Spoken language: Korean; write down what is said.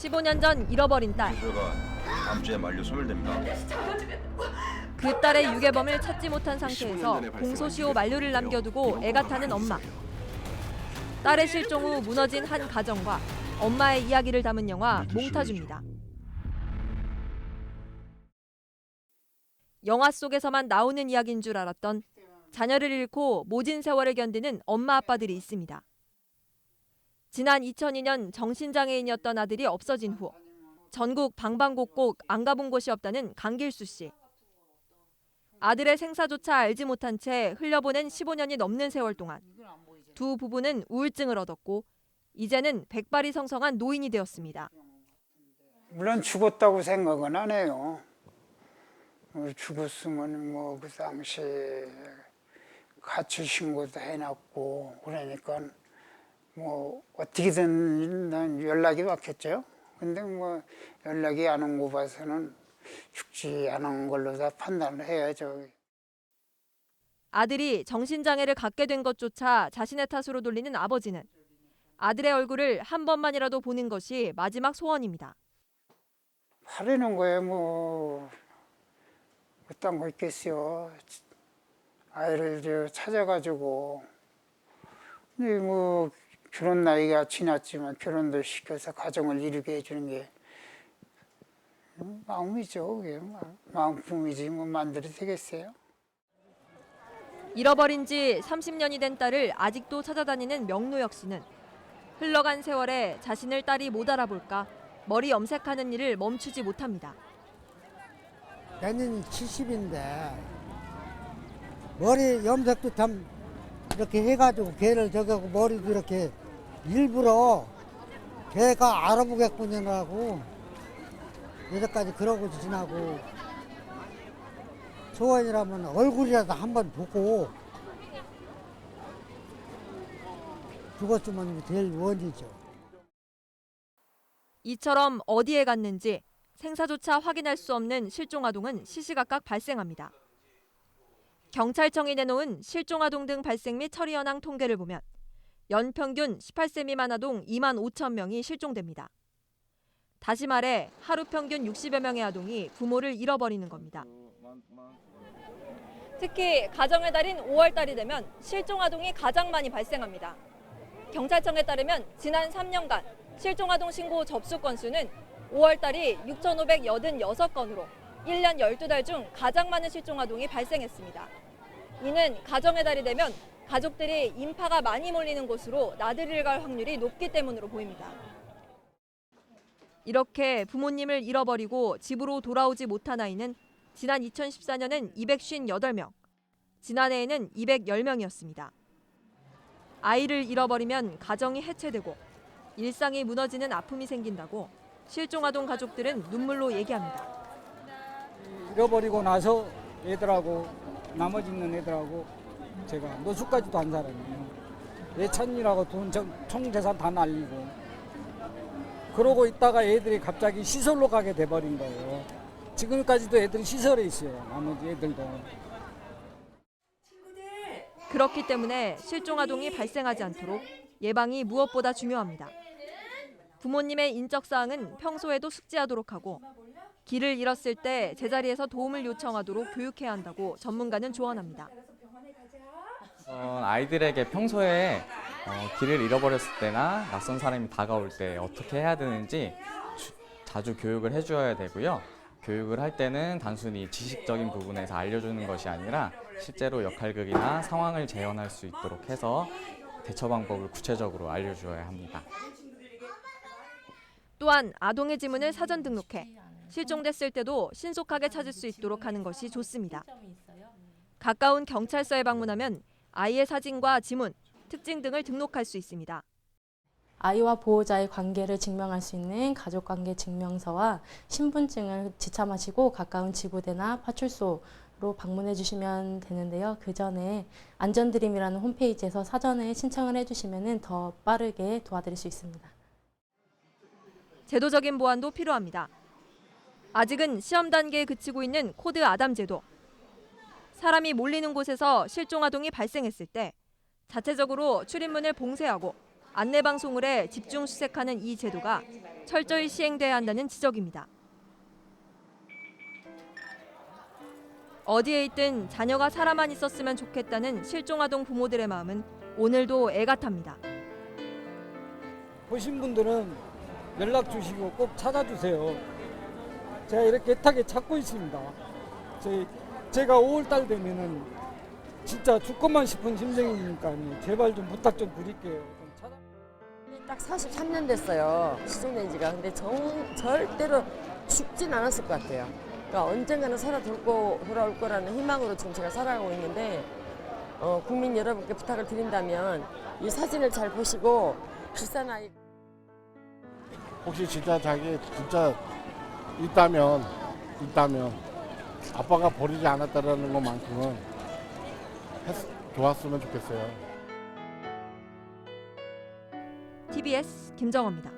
15년 전 잃어버린 딸. 조서가 다음 주에 만료 소멸됩니다. 그 딸의 유괴범을 찾지 못한 상태에서 공소시효 만료를 남겨두고 애가 타는 엄마. 딸의 실종 후 무너진 한 가정과 엄마의 이야기를 담은 영화 몽타주입니다. 영화 속에서만 나오는 이야기인 줄 알았던 자녀를 잃고 모진 세월을 견디는 엄마 아빠들이 있습니다. 지난 2002년 정신장애인이었던 아들이 없어진 후 전국 방방곡곡 안 가본 곳이 없다는 강길수 씨. 아들의 생사조차 알지 못한 채 흘려보낸 15년이 넘는 세월 동안 두 부부는 우울증을 얻었고 이제는 백발이 성성한 노인이 되었습니다. 물론 죽었다고 생각은 안 해요. 죽었으면 뭐 그 당시에 가출 신고도 해놨고 그러니까 뭐 어떻게든 난 연락이 왔겠죠. 근데 뭐 연락이 안 온 거 봐서는 죽지 않은 걸로 다 판단을 해야죠. 아들이 정신장애를 갖게 된 것조차 자신의 탓으로 돌리는 아버지는 아들의 얼굴을 한 번만이라도 보는 것이 마지막 소원입니다. 하려는 거예요. 뭐 어떤 거 있겠어요. 아이를 찾아가지고 근데 뭐 결혼 나이가 지났지만 결혼도 시켜서 가정을 이루게 해주는 게 마음이죠. 그게 마음품이지 뭐 만들이 되겠어요. 잃어버린 지 30년이 된 딸을 아직도 찾아다니는 명노혁 씨는 흘러간 세월에 자신을 딸이 못 알아볼까 머리 염색하는 일을 멈추지 못합니다. 내년이 70인데 머리 염색도 참 이렇게 해가지고 걔를 저기하고 머리도 이렇게 일부러 걔가 알아보겠구나라고 여태까지 그러고 지나고 소원이라면 얼굴이라도 한번 보고 죽었으면 제일 원이죠. 이처럼 어디에 갔는지 생사조차 확인할 수 없는 실종아동은 시시각각 발생합니다. 경찰청이 내놓은 실종아동 등 발생 및 처리 현황 통계를 보면 연평균 18세 미만 아동 2만 5천 명이 실종됩니다. 다시 말해 하루 평균 60여 명의 아동이 부모를 잃어버리는 겁니다. 특히 가정의 달인 5월 달이 되면 실종아동이 가장 많이 발생합니다. 경찰청에 따르면 지난 3년간 실종아동 신고 접수 건수는 5월 달이 6,586건으로 1년 12달 중 가장 많은 실종아동이 발생했습니다. 이는 가정의 달이 되면 가족들이 인파가 많이 몰리는 곳으로 나들이를 갈 확률이 높기 때문으로 보입니다. 이렇게 부모님을 잃어버리고 집으로 돌아오지 못한 아이는 지난 2014년엔 258명, 지난해에는 210명이었습니다. 아이를 잃어버리면 가정이 해체되고 일상이 무너지는 아픔이 생긴다고 실종아동 가족들은 눈물로 얘기합니다. 잃어버리고 나서 애들하고 나머지 있는 애들하고 제가 노숙까지도 한 사람이에요. 예찬이라고 돈 총 재산 다 날리고 그러고 있다가 애들이 갑자기 시설로 가게 돼버린 거예요. 지금까지도 애들이 시설에 있어요. 나머지 애들도. 그렇기 때문에 실종아동이 발생하지 않도록 예방이 무엇보다 중요합니다. 부모님의 인적사항은 평소에도 숙지하도록 하고 길을 잃었을 때 제자리에서 도움을 요청하도록 교육해야 한다고 전문가는 조언합니다. 아이들에게 평소에 길을 잃어버렸을 때나 낯선 사람이 다가올 때 어떻게 해야 되는지 자주 교육을 해줘야 되고요. 교육을 할 때는 단순히 지식적인 부분에서 알려주는 것이 아니라 실제로 역할극이나 상황을 재현할 수 있도록 해서 대처 방법을 구체적으로 알려주어야 합니다. 또한 아동의 지문을 사전 등록해 실종됐을 때도 신속하게 찾을 수 있도록 하는 것이 좋습니다. 가까운 경찰서에 방문하면 아이의 사진과 지문, 특징 등을 등록할 수 있습니다. 아이와 보호자의 관계를 증명할 수 있는 가족관계 증명서와 신분증을 지참하시고 가까운 지구대나 파출소로 방문해 주시면 되는데요. 그 전에 안전드림이라는 홈페이지에서 사전에 신청을 해주시면 더 빠르게 도와드릴 수 있습니다. 제도적인 보완도 필요합니다. 아직은 시험 단계에 그치고 있는 코드 아담 제도. 사람이 몰리는 곳에서 실종아동이 발생했을 때 자체적으로 출입문을 봉쇄하고 안내방송을 해 집중 수색하는 이 제도가 철저히 시행돼야 한다는 지적입니다. 어디에 있든 자녀가 살아만 있었으면 좋겠다는 실종아동 부모들의 마음은 오늘도 애같합니다. 보신 분들은 연락 주시고 꼭 찾아주세요. 제가 이렇게 애타게 찾고 있습니다. 제가 5월달 되면은 진짜 죽고만 싶은 심정이니까 제발 좀 부탁 좀 드릴게요. 좀 찾아. 딱 43년 됐어요. 시종된 지가. 근데 절대로 죽진 않았을 것 같아요. 그러니까 언젠가는 돌아올 거라는 희망으로 지금 제가 살아가고 있는데 국민 여러분께 부탁을 드린다면 이 사진을 잘 보시고 비싼 아이 혹시 진짜 자기 진짜 있다면 아빠가 버리지 않았다라는 것만큼은 좋았으면 좋겠어요. TBS 김정호입니다.